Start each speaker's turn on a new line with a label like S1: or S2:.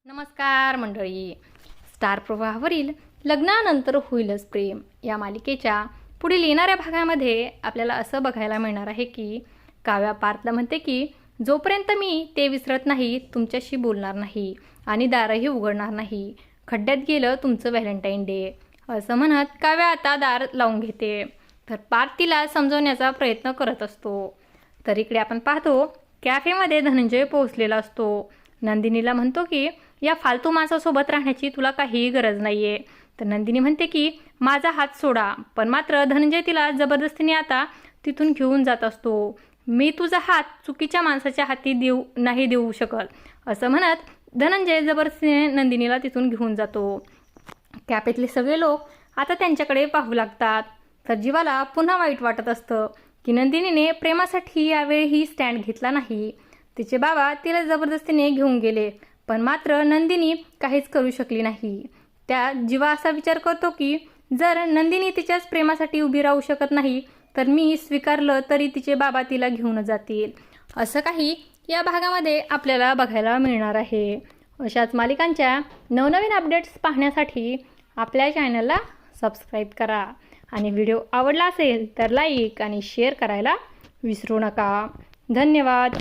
S1: नमस्कार मंडळी. स्टार प्रवाहावरील लग्नानंतर होईलच प्रेम या मालिकेच्या पुढील येणाऱ्या भागामध्ये आपल्याला असं बघायला मिळणार आहे की काव्या पार्थला म्हणते की जोपर्यंत मी ते विसरत नाही तुमच्याशी बोलणार नाही आणि दारही उघडणार नाही. खड्ड्यात गेलं तुमचं व्हॅलेंटाईन डे असं म्हणत काव्या आता दार लावून घेते. तर पार्थ तिला समजवण्याचा प्रयत्न करत असतो. तर इकडे आपण पाहतो कॅफेमध्ये धनंजय पोहोचलेला असतो. नंदिनीला म्हणतो की या फालतू माणसासोबत राहण्याची तुला काहीही गरज नाही आहे. तर नंदिनी म्हणते की माझा हात सोडा, पण मात्र धनंजय तिला जबरदस्तीने आता तिथून घेऊन जात असतो. मी तुझा हात चुकीच्या माणसाच्या हाती नाही देऊ शकत असं म्हणत धनंजय जबरदस्तीने नंदिनीला तिथून घेऊन जातो. कॅफेतले सगळे लोक आता त्यांच्याकडे पाहू लागतात. तर जीवाला पुन्हा वाईट वाटत असतं की नंदिनीने प्रेमासाठी यावेळीही स्टँड घेतला नाही. तिचे बाबा तिला जबरदस्तीने घेऊन गेले, पण मात्र नंदिनी काहीच करू शकली नाही. त्या जीवा असा विचार करतो की जर नंदिनी तिच्याच प्रेमासाठी उभी राहू शकत नाही तर मी स्वीकारलं तरी तिचे बाबा तिला घेऊन जातील. असं काही या भागामध्ये आपल्याला बघायला मिळणार आहे. अशाच मालिकांच्या नवनवीन अपडेट्स पाहण्यासाठी आपल्या चॅनलला सबस्क्राईब करा आणि व्हिडिओ आवडला असेल तर लाईक आणि शेअर करायला विसरू नका. धन्यवाद.